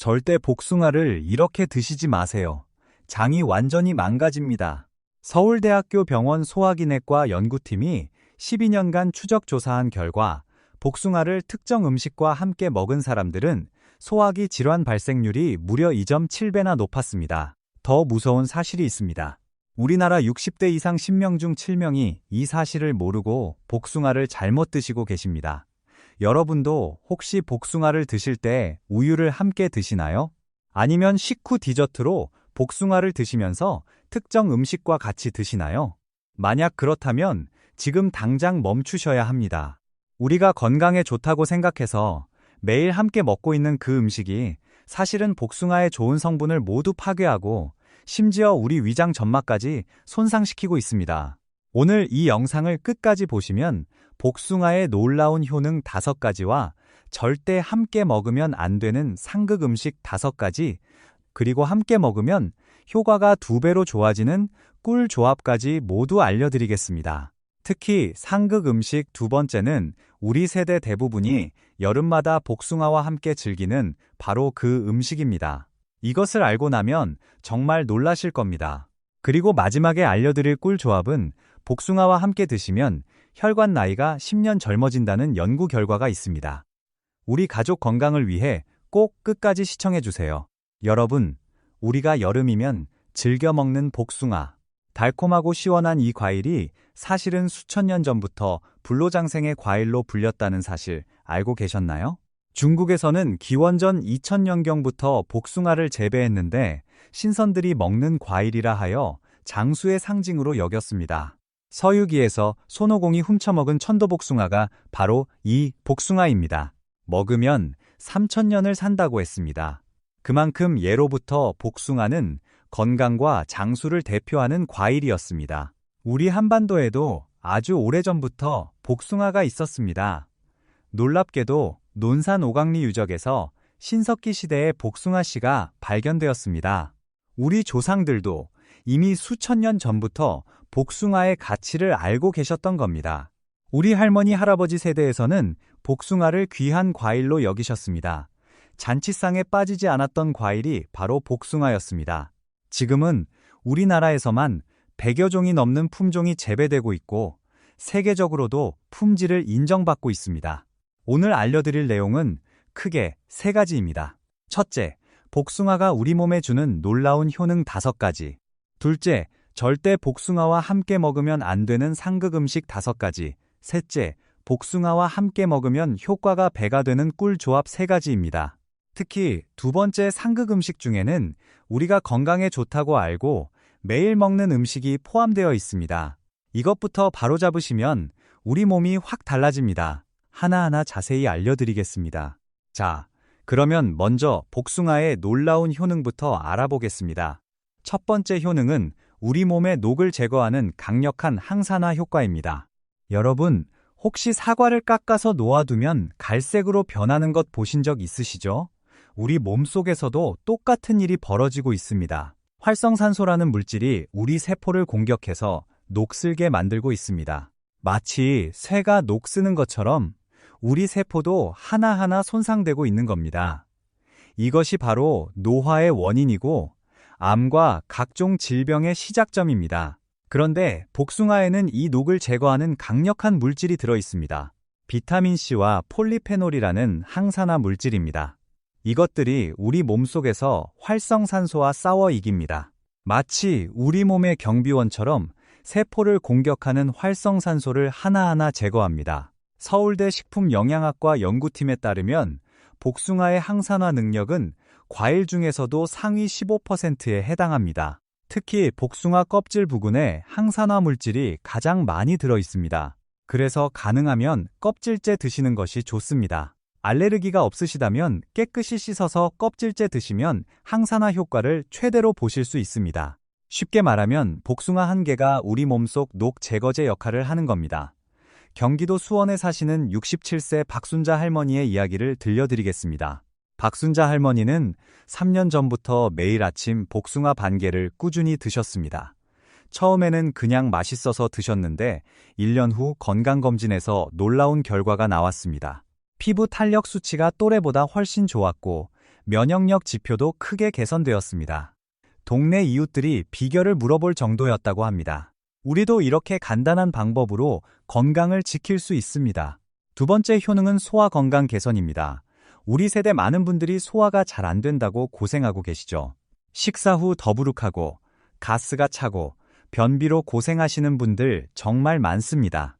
절대 복숭아를 이렇게 드시지 마세요. 장이 완전히 망가집니다. 서울대학교 병원 소화기내과 연구팀이 12년간 추적 조사한 결과 복숭아를 특정 음식과 함께 먹은 사람들은 소화기 질환 발생률이 무려 2.7배나 높았습니다. 더 무서운 사실이 있습니다. 우리나라 60대 이상 10명 중 7명이 이 사실을 모르고 복숭아를 잘못 드시고 계십니다. 여러분도 혹시 복숭아를 드실 때 우유를 함께 드시나요? 아니면 식후 디저트로 복숭아를 드시면서 특정 음식과 같이 드시나요? 만약 그렇다면 지금 당장 멈추셔야 합니다. 우리가 건강에 좋다고 생각해서 매일 함께 먹고 있는 그 음식이 사실은 복숭아의 좋은 성분을 모두 파괴하고 심지어 우리 위장 점막까지 손상시키고 있습니다. 오늘 이 영상을 끝까지 보시면 복숭아의 놀라운 효능 5가지와 절대 함께 먹으면 안 되는 상극 음식 5가지, 그리고 함께 먹으면 효과가 2배로 좋아지는 꿀 조합까지 모두 알려드리겠습니다. 특히 상극 음식 2번째는 우리 세대 대부분이 여름마다 복숭아와 함께 즐기는 바로 그 음식입니다. 이것을 알고 나면 정말 놀라실 겁니다. 그리고 마지막에 알려드릴 꿀 조합은 복숭아와 함께 드시면 혈관 나이가 10년 젊어진다는 연구 결과가 있습니다. 우리 가족 건강을 위해 꼭 끝까지 시청해주세요. 여러분, 우리가 여름이면 즐겨 먹는 복숭아. 달콤하고 시원한 이 과일이 사실은 수천 년 전부터 불로장생의 과일로 불렸다는 사실 알고 계셨나요? 중국에서는 기원전 2000년경부터 복숭아를 재배했는데 신선들이 먹는 과일이라 하여 장수의 상징으로 여겼습니다. 서유기에서 손오공이 훔쳐먹은 천도복숭아가 바로 이 복숭아입니다. 먹으면 3000년을 산다고 했습니다. 그만큼 예로부터 복숭아는 건강과 장수를 대표하는 과일이었습니다. 우리 한반도에도 아주 오래전부터 복숭아가 있었습니다. 놀랍게도 논산 오강리 유적에서 신석기 시대의 복숭아씨가 발견되었습니다. 우리 조상들도 이미 수천 년 전부터 복숭아의 가치를 알고 계셨던 겁니다. 우리 할머니 할아버지 세대에서는 복숭아를 귀한 과일로 여기셨습니다. 잔치상에 빠지지 않았던 과일이 바로 복숭아였습니다. 지금은 우리나라에서만 100여 종이 넘는 품종이 재배되고 있고 세계적으로도 품질을 인정받고 있습니다. 오늘 알려드릴 내용은 크게 3가지입니다. 첫째, 복숭아가 우리 몸에 주는 놀라운 효능 5가지. 둘째, 절대 복숭아와 함께 먹으면 안 되는 상극 음식 5가지. 셋째, 복숭아와 함께 먹으면 효과가 배가 되는 꿀 조합 3가지입니다. 특히 2번째 상극 음식 중에는 우리가 건강에 좋다고 알고 매일 먹는 음식이 포함되어 있습니다. 이것부터 바로잡으시면 우리 몸이 확 달라집니다. 하나하나 자세히 알려드리겠습니다. 자, 그러면 먼저 복숭아의 놀라운 효능부터 알아보겠습니다. 첫 번째 효능은 우리 몸의 녹을 제거하는 강력한 항산화 효과입니다. 여러분, 혹시 사과를 깎아서 놓아두면 갈색으로 변하는 것 보신 적 있으시죠? 우리 몸속에서도 똑같은 일이 벌어지고 있습니다. 활성산소라는 물질이 우리 세포를 공격해서 녹슬게 만들고 있습니다. 마치 쇠가 녹쓰는 것처럼 우리 세포도 하나하나 손상되고 있는 겁니다. 이것이 바로 노화의 원인이고 암과 각종 질병의 시작점입니다. 그런데 복숭아에는 이 녹을 제거하는 강력한 물질이 들어 있습니다. 비타민C와 폴리페놀이라는 항산화 물질입니다. 이것들이 우리 몸속에서 활성산소와 싸워 이깁니다. 마치 우리 몸의 경비원처럼 세포를 공격하는 활성산소를 하나하나 제거합니다. 서울대 식품영양학과 연구팀에 따르면 복숭아의 항산화 능력은 과일 중에서도 상위 15%에 해당합니다. 특히 복숭아 껍질 부분에 항산화 물질이 가장 많이 들어 있습니다. 그래서 가능하면 껍질째 드시는 것이 좋습니다. 알레르기가 없으시다면 깨끗이 씻어서 껍질째 드시면 항산화 효과를 최대로 보실 수 있습니다. 쉽게 말하면 복숭아 한 개가 우리 몸속 녹 제거제 역할을 하는 겁니다. 경기도 수원에 사시는 67세 박순자 할머니의 이야기를 들려드리겠습니다. 박순자 할머니는 3년 전부터 매일 아침 복숭아 반 개를 꾸준히 드셨습니다. 처음에는 그냥 맛있어서 드셨는데 1년 후 건강검진에서 놀라운 결과가 나왔습니다. 피부 탄력 수치가 또래보다 훨씬 좋았고 면역력 지표도 크게 개선되었습니다. 동네 이웃들이 비결을 물어볼 정도였다고 합니다. 우리도 이렇게 간단한 방법으로 건강을 지킬 수 있습니다. 두 번째 효능은 소화 건강 개선입니다. 우리 세대 많은 분들이 소화가 잘 안 된다고 고생하고 계시죠. 식사 후 더부룩하고 가스가 차고 변비로 고생하시는 분들 정말 많습니다.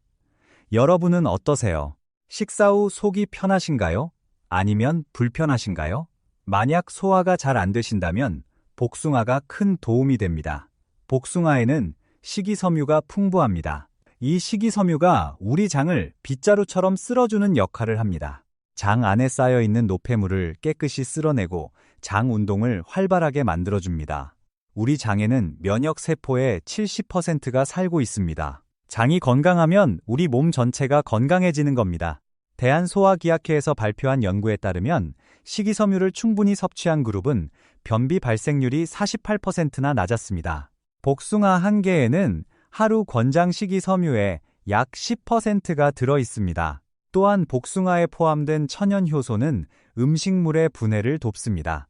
여러분은 어떠세요? 식사 후 속이 편하신가요? 아니면 불편하신가요? 만약 소화가 잘 안 되신다면 복숭아가 큰 도움이 됩니다. 복숭아에는 식이섬유가 풍부합니다. 이 식이섬유가 우리 장을 빗자루처럼 쓸어주는 역할을 합니다. 장 안에 쌓여있는 노폐물을 깨끗이 쓸어내고 장 운동을 활발하게 만들어줍니다. 우리 장에는 면역세포의 70%가 살고 있습니다. 장이 건강하면 우리 몸 전체가 건강해지는 겁니다. 대한소화기학회에서 발표한 연구에 따르면 식이섬유를 충분히 섭취한 그룹은 변비 발생률이 48%나 낮았습니다. 복숭아 한 개에는 하루 권장 식이섬유의 약 10%가 들어 있습니다. 또한 복숭아에 포함된 천연효소는 음식물의 분해를 돕습니다.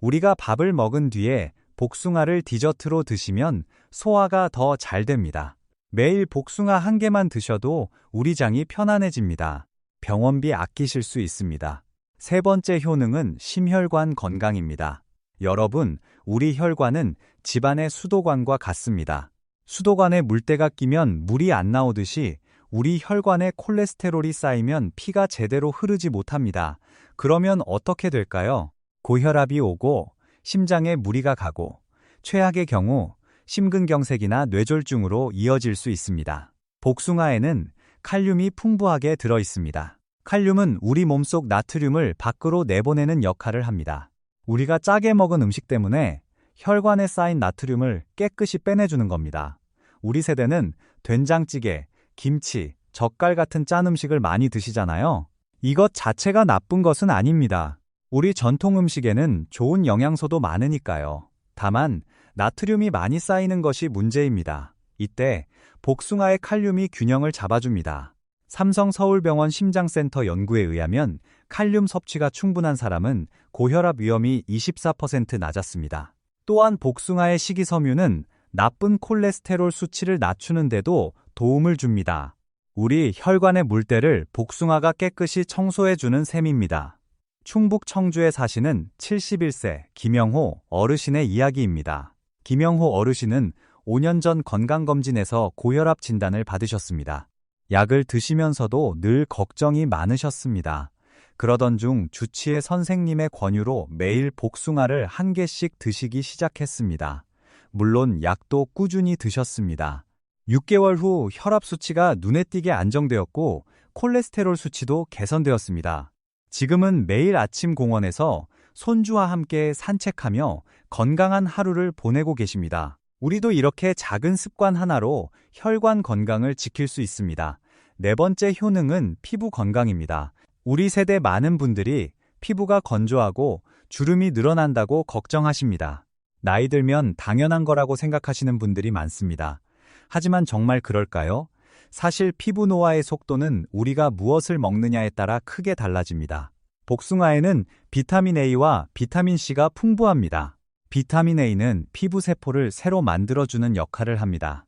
우리가 밥을 먹은 뒤에 복숭아를 디저트로 드시면 소화가 더 잘 됩니다. 매일 복숭아 한 개만 드셔도 우리 장이 편안해집니다. 병원비 아끼실 수 있습니다. 세 번째 효능은 심혈관 건강입니다. 여러분, 우리 혈관은 집안의 수도관과 같습니다. 수도관에 물때가 끼면 물이 안 나오듯이 우리 혈관에 콜레스테롤이 쌓이면 피가 제대로 흐르지 못합니다. 그러면 어떻게 될까요? 고혈압이 오고 심장에 무리가 가고 최악의 경우 심근경색이나 뇌졸중으로 이어질 수 있습니다. 복숭아에는 칼륨이 풍부하게 들어 있습니다. 칼륨은 우리 몸속 나트륨을 밖으로 내보내는 역할을 합니다. 우리가 짜게 먹은 음식 때문에 혈관에 쌓인 나트륨을 깨끗이 빼내주는 겁니다. 우리 세대는 된장찌개, 김치, 젓갈 같은 짠 음식을 많이 드시잖아요. 이것 자체가 나쁜 것은 아닙니다. 우리 전통 음식에는 좋은 영양소도 많으니까요. 다만 나트륨이 많이 쌓이는 것이 문제입니다. 이때 복숭아의 칼륨이 균형을 잡아줍니다. 삼성서울병원 심장센터 연구에 의하면 칼륨 섭취가 충분한 사람은 고혈압 위험이 24% 낮았습니다. 또한 복숭아의 식이섬유는 나쁜 콜레스테롤 수치를 낮추는 데도 도움을 줍니다. 우리 혈관의 물때를 복숭아가 깨끗이 청소해주는 셈입니다. 충북 청주에 사시는 71세 김영호 어르신의 이야기입니다. 김영호 어르신은 5년 전 건강검진에서 고혈압 진단을 받으셨습니다. 약을 드시면서도 늘 걱정이 많으셨습니다. 그러던 중 주치의 선생님의 권유로 매일 복숭아를 한 개씩 드시기 시작했습니다. 물론 약도 꾸준히 드셨습니다. 6개월 후 혈압 수치가 눈에 띄게 안정되었고 콜레스테롤 수치도 개선되었습니다. 지금은 매일 아침 공원에서 손주와 함께 산책하며 건강한 하루를 보내고 계십니다. 우리도 이렇게 작은 습관 하나로 혈관 건강을 지킬 수 있습니다. 네 번째 효능은 피부 건강입니다. 우리 세대 많은 분들이 피부가 건조하고 주름이 늘어난다고 걱정하십니다. 나이 들면 당연한 거라고 생각하시는 분들이 많습니다. 하지만 정말 그럴까요? 사실 피부 노화의 속도는 우리가 무엇을 먹느냐에 따라 크게 달라집니다. 복숭아에는 비타민 A와 비타민 C가 풍부합니다. 비타민 A는 피부 세포를 새로 만들어주는 역할을 합니다.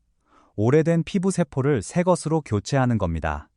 오래된 피부 세포를 새 것으로 교체하는 겁니다.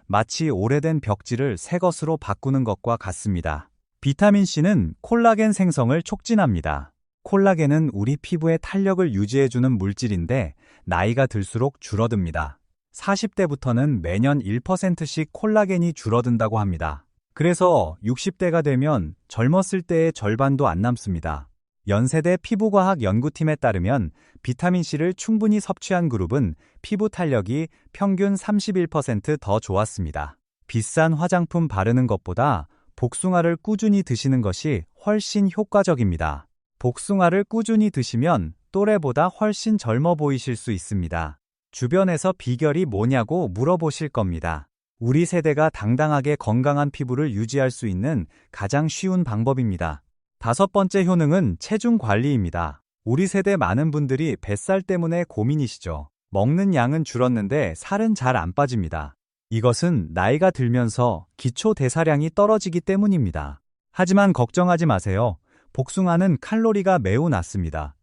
마치 오래된 벽지를 새 것으로 바꾸는 것과 같습니다. 비타민 C는 콜라겐 생성을 촉진합니다. 콜라겐은 우리 피부의 탄력을 유지해주는 물질인데 나이가 들수록 줄어듭니다. 40대부터는 매년 1%씩 콜라겐이 줄어든다고 합니다. 그래서 60대가 되면 젊었을 때의 절반도 안 남습니다. 연세대 피부과학 연구팀에 따르면 비타민C를 충분히 섭취한 그룹은 피부 탄력이 평균 31% 더 좋았습니다. 비싼 화장품 바르는 것보다 복숭아를 꾸준히 드시는 것이 훨씬 효과적입니다. 복숭아를 꾸준히 드시면 또래보다 훨씬 젊어 보이실 수 있습니다. 주변에서 비결이 뭐냐고 물어보실 겁니다. 우리 세대가 당당하게 건강한 피부를 유지할 수 있는 가장 쉬운 방법입니다. 다섯 번째 효능은 체중 관리입니다. 우리 세대 많은 분들이 뱃살 때문에 고민이시죠. 먹는 양은 줄었는데 살은 잘 안 빠집니다. 이것은 나이가 들면서 기초 대사량이 떨어지기 때문입니다. 하지만 걱정하지 마세요. 복숭아는 칼로리가 매우 낮습니다.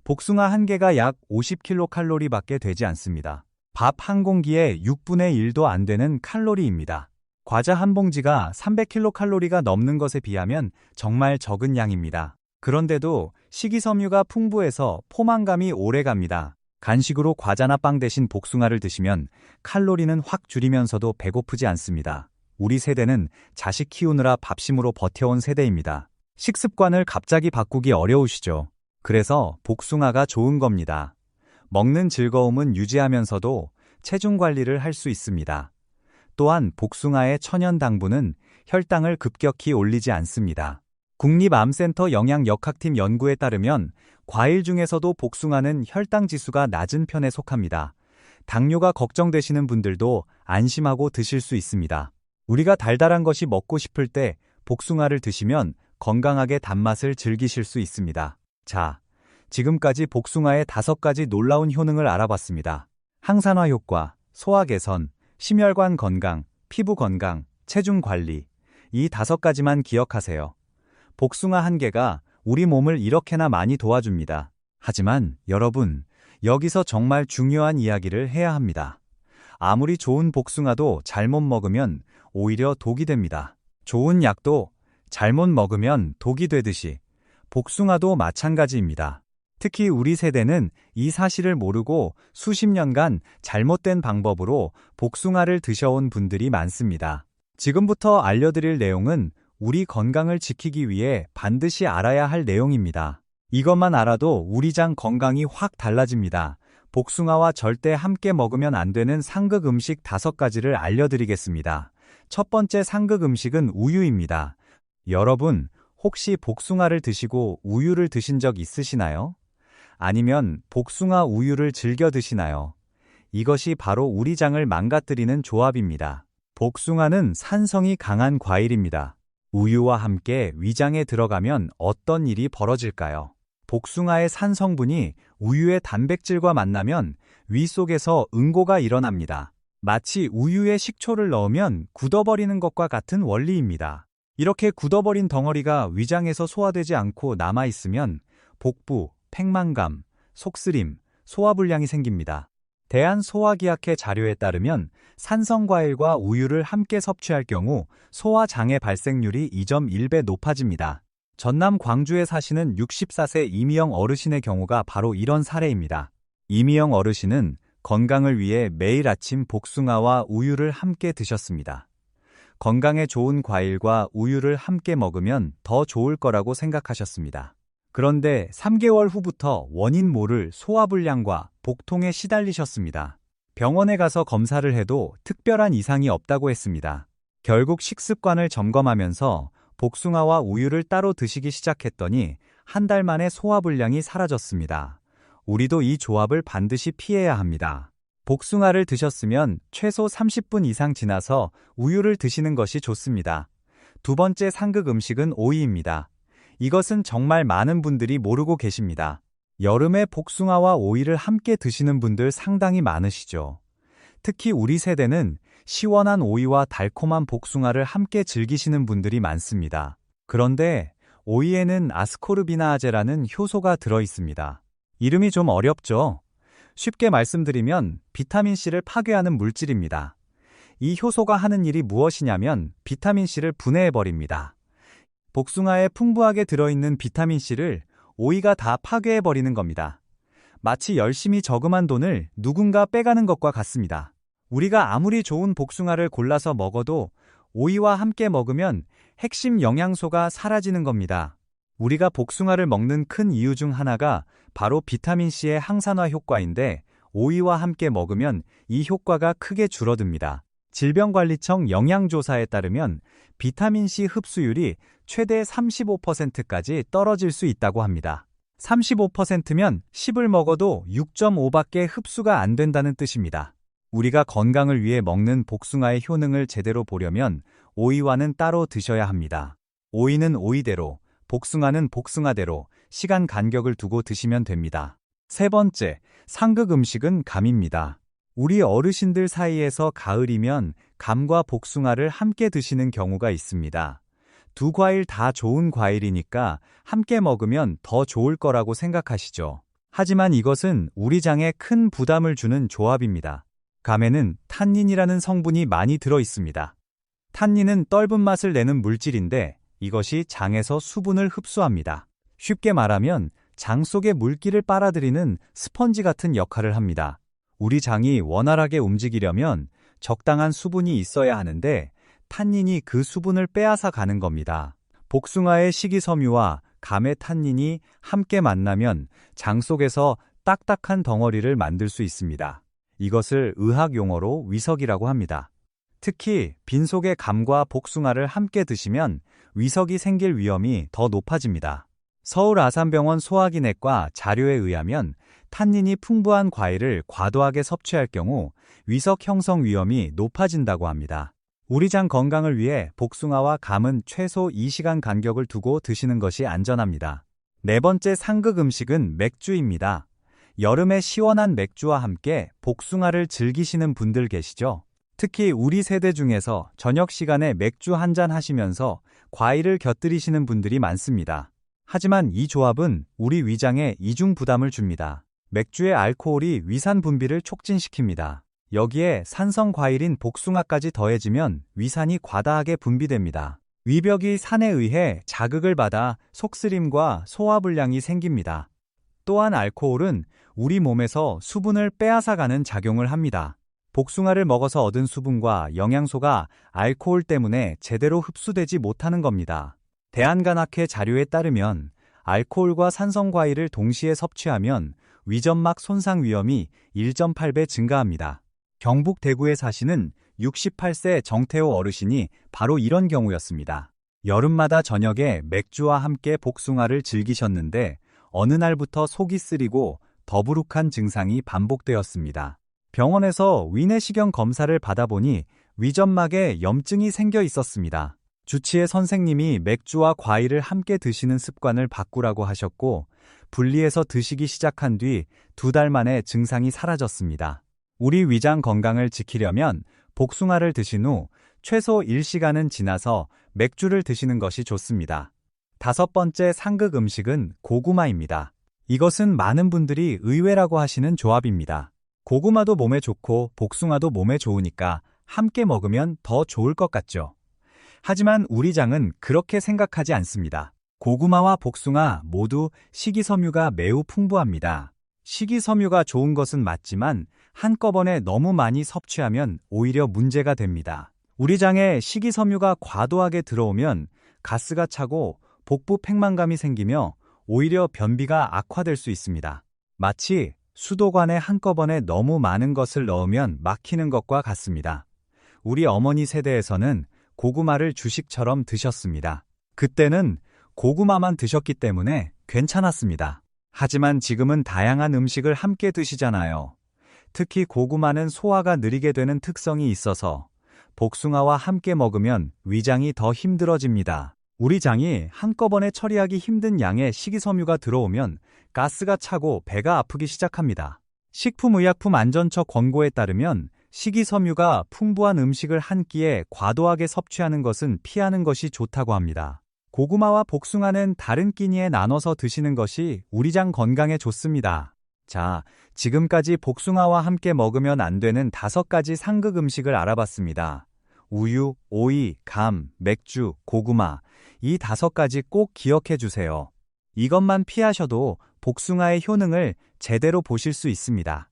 복숭아 한 개가 약 50kcal밖에 되지 않습니다. 밥 한 공기에 6분의 1도 안 되는 칼로리입니다. 과자 한 봉지가 300kcal가 넘는 것에 비하면 정말 적은 양입니다. 그런데도 식이섬유가 풍부해서 포만감이 오래 갑니다. 간식으로 과자나 빵 대신 복숭아를 드시면 칼로리는 확 줄이면서도 배고프지 않습니다. 우리 세대는 자식 키우느라 밥심으로 버텨온 세대입니다. 식습관을 갑자기 바꾸기 어려우시죠? 그래서 복숭아가 좋은 겁니다. 먹는 즐거움은 유지하면서도 체중 관리를 할 수 있습니다. 또한 복숭아의 천연 당분은 혈당을 급격히 올리지 않습니다. 국립암센터 영양역학팀 연구에 따르면 과일 중에서도 복숭아는 혈당 지수가 낮은 편에 속합니다. 당뇨가 걱정되시는 분들도 안심하고 드실 수 있습니다. 우리가 달달한 것이 먹고 싶을 때 복숭아를 드시면 건강하게 단맛을 즐기실 수 있습니다. 자, 지금까지 복숭아의 5가지 놀라운 효능을 알아봤습니다. 항산화 효과, 소화 개선, 심혈관 건강, 피부 건강, 체중 관리. 이 5가지만 기억하세요. 복숭아 한 개가 우리 몸을 이렇게나 많이 도와줍니다. 하지만 여러분, 여기서 정말 중요한 이야기를 해야 합니다. 아무리 좋은 복숭아도 잘못 먹으면 오히려 독이 됩니다. 좋은 약도 잘못 먹으면 독이 되듯이 복숭아도 마찬가지입니다. 특히 우리 세대는 이 사실을 모르고 수십 년간 잘못된 방법으로 복숭아를 드셔온 분들이 많습니다. 지금부터 알려드릴 내용은 우리 건강을 지키기 위해 반드시 알아야 할 내용입니다. 이것만 알아도 우리 장 건강이 확 달라집니다. 복숭아와 절대 함께 먹으면 안 되는 상극 음식 5가지를 알려드리겠습니다. 첫 번째 상극 음식은 우유입니다. 여러분, 혹시 복숭아를 드시고 우유를 드신 적 있으시나요? 아니면 복숭아 우유를 즐겨 드시나요? 이것이 바로 우리 장을 망가뜨리는 조합입니다. 복숭아는 산성이 강한 과일입니다. 우유와 함께 위장에 들어가면 어떤 일이 벌어질까요? 복숭아의 산 성분이 우유의 단백질과 만나면 위 속에서 응고가 일어납니다. 마치 우유에 식초를 넣으면 굳어버리는 것과 같은 원리입니다. 이렇게 굳어버린 덩어리가 위장에서 소화되지 않고 남아있으면 복부, 팽만감, 속쓰림, 소화불량이 생깁니다. 대한소화기학회 자료에 따르면 산성과일과 우유를 함께 섭취할 경우 소화장애 발생률이 2.1배 높아집니다. 전남 광주에 사시는 64세 이미영 어르신의 경우가 바로 이런 사례입니다. 이미영 어르신은 건강을 위해 매일 아침 복숭아와 우유를 함께 드셨습니다. 건강에 좋은 과일과 우유를 함께 먹으면 더 좋을 거라고 생각하셨습니다. 그런데 3개월 후부터 원인 모를 소화불량과 복통에 시달리셨습니다. 병원에 가서 검사를 해도 특별한 이상이 없다고 했습니다. 결국 식습관을 점검하면서 복숭아와 우유를 따로 드시기 시작했더니 한 달 만에 소화불량이 사라졌습니다. 우리도 이 조합을 반드시 피해야 합니다. 복숭아를 드셨으면 최소 30분 이상 지나서 우유를 드시는 것이 좋습니다. 두 번째 상극 음식은 오이입니다. 이것은 정말 많은 분들이 모르고 계십니다. 여름에 복숭아와 오이를 함께 드시는 분들 상당히 많으시죠. 특히 우리 세대는 시원한 오이와 달콤한 복숭아를 함께 즐기시는 분들이 많습니다. 그런데 오이에는 아스코르비나아제라는 효소가 들어있습니다. 이름이 좀 어렵죠? 쉽게 말씀드리면 비타민C를 파괴하는 물질입니다. 이 효소가 하는 일이 무엇이냐면 비타민C를 분해해버립니다. 복숭아에 풍부하게 들어있는 비타민C를 오이가 다 파괴해버리는 겁니다. 마치 열심히 저금한 돈을 누군가 빼가는 것과 같습니다. 우리가 아무리 좋은 복숭아를 골라서 먹어도 오이와 함께 먹으면 핵심 영양소가 사라지는 겁니다. 우리가 복숭아를 먹는 큰 이유 중 하나가 바로 비타민C의 항산화 효과인데 오이와 함께 먹으면 이 효과가 크게 줄어듭니다. 질병관리청 영양조사에 따르면 비타민C 흡수율이 최대 35%까지 떨어질 수 있다고 합니다. 35%면 10을 먹어도 6.5밖에 흡수가 안 된다는 뜻입니다. 우리가 건강을 위해 먹는 복숭아의 효능을 제대로 보려면 오이와는 따로 드셔야 합니다. 오이는 오이대로, 복숭아는 복숭아대로 시간 간격을 두고 드시면 됩니다. 세 번째, 상극 음식은 감입니다. 우리 어르신들 사이에서 가을이면 감과 복숭아를 함께 드시는 경우가 있습니다. 두 과일 다 좋은 과일이니까 함께 먹으면 더 좋을 거라고 생각하시죠. 하지만 이것은 우리 장에 큰 부담을 주는 조합입니다. 감에는 탄닌이라는 성분이 많이 들어 있습니다. 탄닌은 떫은 맛을 내는 물질인데 이것이 장에서 수분을 흡수합니다. 쉽게 말하면 장 속의 물기를 빨아들이는 스펀지 같은 역할을 합니다. 우리 장이 원활하게 움직이려면 적당한 수분이 있어야 하는데 탄닌이 그 수분을 빼앗아 가는 겁니다. 복숭아의 식이섬유와 감의 탄닌이 함께 만나면 장 속에서 딱딱한 덩어리를 만들 수 있습니다. 이것을 의학 용어로 위석이라고 합니다. 특히 빈속의 감과 복숭아를 함께 드시면 위석이 생길 위험이 더 높아집니다. 서울 아산병원 소화기내과 자료에 의하면 탄닌이 풍부한 과일을 과도하게 섭취할 경우 위석 형성 위험이 높아진다고 합니다. 우리 장 건강을 위해 복숭아와 감은 최소 2시간 간격을 두고 드시는 것이 안전합니다. 네 번째 상극 음식은 맥주입니다. 여름에 시원한 맥주와 함께 복숭아를 즐기시는 분들 계시죠? 특히 우리 세대 중에서 저녁 시간에 맥주 한잔 하시면서 과일을 곁들이시는 분들이 많습니다. 하지만 이 조합은 우리 위장에 이중 부담을 줍니다. 맥주의 알코올이 위산 분비를 촉진시킵니다. 여기에 산성 과일인 복숭아까지 더해지면 위산이 과다하게 분비됩니다. 위벽이 산에 의해 자극을 받아 속쓰림과 소화불량이 생깁니다. 또한 알코올은 우리 몸에서 수분을 빼앗아가는 작용을 합니다. 복숭아를 먹어서 얻은 수분과 영양소가 알코올 때문에 제대로 흡수되지 못하는 겁니다. 대한간학회 자료에 따르면 알코올과 산성 과일을 동시에 섭취하면 위점막 손상 위험이 1.8배 증가합니다. 경북 대구에 사시는 68세 정태호 어르신이 바로 이런 경우였습니다. 여름마다 저녁에 맥주와 함께 복숭아를 즐기셨는데 어느 날부터 속이 쓰리고 더부룩한 증상이 반복되었습니다. 병원에서 위내시경 검사를 받아보니 위점막에 염증이 생겨 있었습니다. 주치의 선생님이 맥주와 과일을 함께 드시는 습관을 바꾸라고 하셨고 분리해서 드시기 시작한 뒤 2달 만에 증상이 사라졌습니다. 우리 위장 건강을 지키려면 복숭아를 드신 후 최소 1시간은 지나서 맥주를 드시는 것이 좋습니다. 다섯 번째 상극 음식은 고구마입니다. 이것은 많은 분들이 의외라고 하시는 조합입니다. 고구마도 몸에 좋고 복숭아도 몸에 좋으니까 함께 먹으면 더 좋을 것 같죠. 하지만 우리 장은 그렇게 생각하지 않습니다. 고구마와 복숭아 모두 식이섬유가 매우 풍부합니다. 식이섬유가 좋은 것은 맞지만 한꺼번에 너무 많이 섭취하면 오히려 문제가 됩니다. 우리 장에 식이섬유가 과도하게 들어오면 가스가 차고 복부 팽만감이 생기며 오히려 변비가 악화될 수 있습니다. 마치 수도관에 한꺼번에 너무 많은 것을 넣으면 막히는 것과 같습니다. 우리 어머니 세대에서는 고구마를 주식처럼 드셨습니다. 그때는 고구마만 드셨기 때문에 괜찮았습니다. 하지만 지금은 다양한 음식을 함께 드시잖아요. 특히 고구마는 소화가 느리게 되는 특성이 있어서 복숭아와 함께 먹으면 위장이 더 힘들어집니다. 우리 장이 한꺼번에 처리하기 힘든 양의 식이섬유가 들어오면 가스가 차고 배가 아프기 시작합니다. 식품의약품안전처 권고에 따르면 식이섬유가 풍부한 음식을 한 끼에 과도하게 섭취하는 것은 피하는 것이 좋다고 합니다. 고구마와 복숭아는 다른 끼니에 나눠서 드시는 것이 우리 장 건강에 좋습니다. 자, 지금까지 복숭아와 함께 먹으면 안 되는 5가지 상극 음식을 알아봤습니다. 우유, 오이, 감, 맥주, 고구마, 이 5가지 꼭 기억해 주세요. 이것만 피하셔도 복숭아의 효능을 제대로 보실 수 있습니다.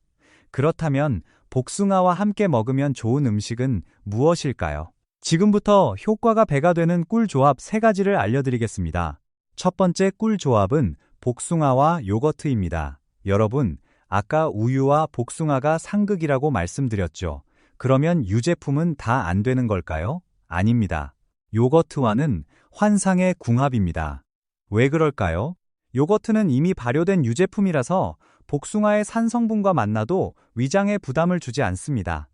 그렇다면 복숭아와 함께 먹으면 좋은 음식은 무엇일까요? 지금부터 효과가 배가 되는 꿀 조합 3가지를 알려드리겠습니다. 첫 번째 꿀 조합은 복숭아와 요거트입니다. 여러분, 아까 우유와 복숭아가 상극이라고 말씀드렸죠. 그러면 유제품은 다 안 되는 걸까요? 아닙니다. 요거트와는 환상의 궁합입니다. 왜 그럴까요? 요거트는 이미 발효된 유제품이라서 복숭아의 산성분과 만나도 위장에 부담을 주지 않습니다.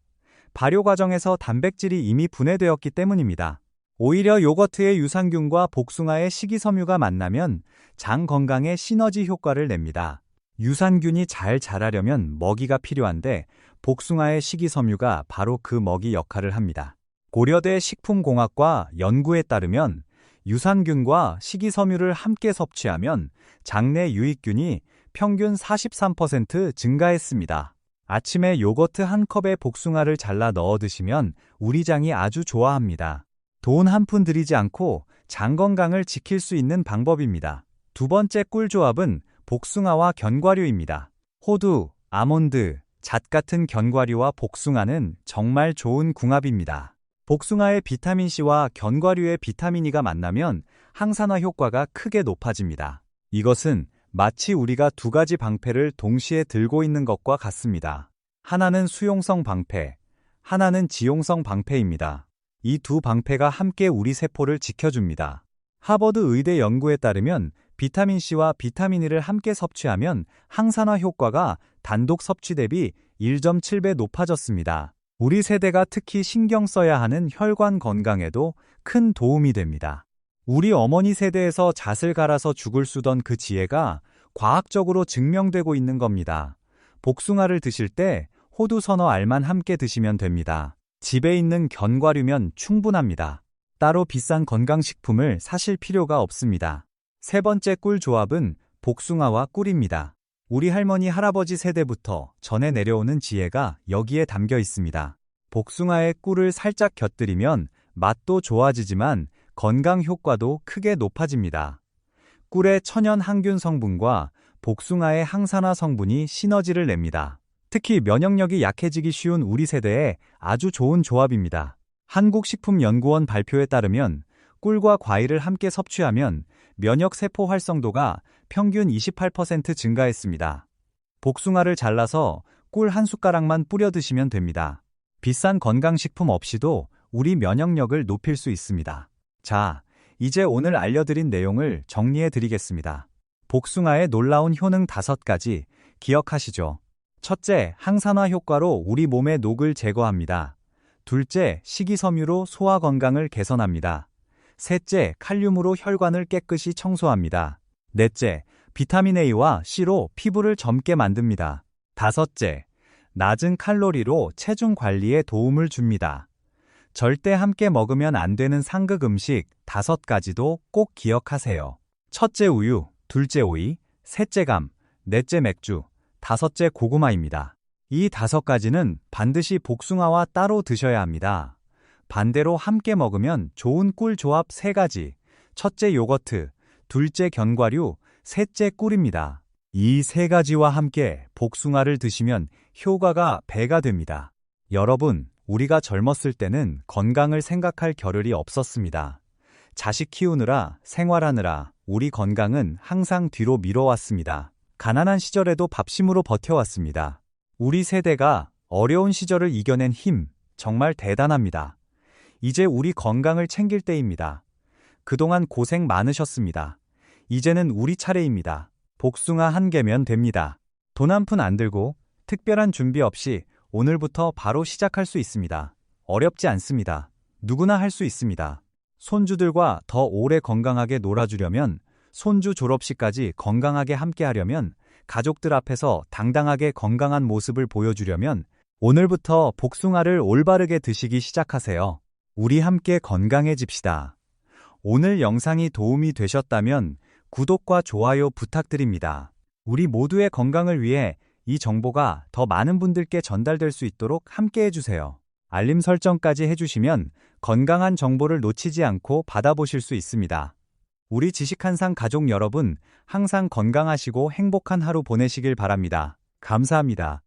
발효 과정에서 단백질이 이미 분해되었기 때문입니다. 오히려 요거트의 유산균과 복숭아의 식이섬유가 만나면 장 건강에 시너지 효과를 냅니다. 유산균이 잘 자라려면 먹이가 필요한데 복숭아의 식이섬유가 바로 그 먹이 역할을 합니다. 고려대 식품공학과 연구에 따르면 유산균과 식이섬유를 함께 섭취하면 장내 유익균이 평균 43% 증가했습니다. 아침에 요거트 한 컵에 복숭아를 잘라 넣어 드시면 우리 장이 아주 좋아합니다. 돈 한 푼 들이지 않고 장 건강을 지킬 수 있는 방법입니다. 두 번째 꿀 조합은 복숭아와 견과류입니다. 호두, 아몬드, 잣 같은 견과류와 복숭아는 정말 좋은 궁합입니다. 복숭아의 비타민C와 견과류의 비타민 E가 만나면 항산화 효과가 크게 높아집니다. 이것은 마치 우리가 두 가지 방패를 동시에 들고 있는 것과 같습니다. 하나는 수용성 방패, 하나는 지용성 방패입니다. 이 두 방패가 함께 우리 세포를 지켜줍니다. 하버드 의대 연구에 따르면 비타민C와 비타민 E를 함께 섭취하면 항산화 효과가 단독 섭취 대비 1.7배 높아졌습니다. 우리 세대가 특히 신경 써야 하는 혈관 건강에도 큰 도움이 됩니다. 우리 어머니 세대에서 잣을 갈아서 죽을 쓰던 그 지혜가 과학적으로 증명되고 있는 겁니다. 복숭아를 드실 때 호두 서너 알만 함께 드시면 됩니다. 집에 있는 견과류면 충분합니다. 따로 비싼 건강식품을 사실 필요가 없습니다. 세 번째 꿀 조합은 복숭아와 꿀입니다. 우리 할머니, 할아버지 세대부터 전해 내려오는 지혜가 여기에 담겨 있습니다. 복숭아에 꿀을 살짝 곁들이면 맛도 좋아지지만 건강 효과도 크게 높아집니다. 꿀의 천연 항균 성분과 복숭아의 항산화 성분이 시너지를 냅니다. 특히 면역력이 약해지기 쉬운 우리 세대에 아주 좋은 조합입니다. 한국식품연구원 발표에 따르면 꿀과 과일을 함께 섭취하면 면역세포 활성도가 평균 28% 증가했습니다. 복숭아를 잘라서 꿀 한 숟가락만 뿌려 드시면 됩니다. 비싼 건강식품 없이도 우리 면역력을 높일 수 있습니다. 자, 이제 오늘 알려드린 내용을 정리해 드리겠습니다. 복숭아의 놀라운 효능 5가지 기억하시죠? 첫째, 항산화 효과로 우리 몸의 녹을 제거합니다. 둘째, 식이섬유로 소화 건강을 개선합니다. 셋째, 칼륨으로 혈관을 깨끗이 청소합니다. 넷째, 비타민 A와 C로 피부를 젊게 만듭니다. 다섯째, 낮은 칼로리로 체중 관리에 도움을 줍니다. 절대 함께 먹으면 안 되는 상극 음식 5가지도 꼭 기억하세요. 첫째 우유, 둘째 오이, 셋째 감, 넷째 맥주, 다섯째 고구마입니다. 이 5가지는 반드시 복숭아와 따로 드셔야 합니다. 반대로 함께 먹으면 좋은 꿀 조합 3가지, 첫째 요거트, 둘째 견과류, 셋째 꿀입니다. 이 3가지와 함께 복숭아를 드시면 효과가 배가 됩니다. 여러분, 우리가 젊었을 때는 건강을 생각할 겨를이 없었습니다. 자식 키우느라, 생활하느라 우리 건강은 항상 뒤로 미뤄왔습니다. 가난한 시절에도 밥심으로 버텨왔습니다. 우리 세대가 어려운 시절을 이겨낸 힘, 정말 대단합니다. 이제 우리 건강을 챙길 때입니다. 그동안 고생 많으셨습니다. 이제는 우리 차례입니다. 복숭아 1개면 됩니다. 돈 한 푼 안 들고 특별한 준비 없이 오늘부터 바로 시작할 수 있습니다. 어렵지 않습니다. 누구나 할 수 있습니다. 손주들과 더 오래 건강하게 놀아주려면, 손주 졸업식까지 건강하게 함께 하려면, 가족들 앞에서 당당하게 건강한 모습을 보여주려면 오늘부터 복숭아를 올바르게 드시기 시작하세요. 우리 함께 건강해집시다. 오늘 영상이 도움이 되셨다면 구독과 좋아요 부탁드립니다. 우리 모두의 건강을 위해 이 정보가 더 많은 분들께 전달될 수 있도록 함께 해주세요. 알림 설정까지 해주시면 건강한 정보를 놓치지 않고 받아보실 수 있습니다. 우리 지식한상 가족 여러분, 항상 건강하시고 행복한 하루 보내시길 바랍니다. 감사합니다.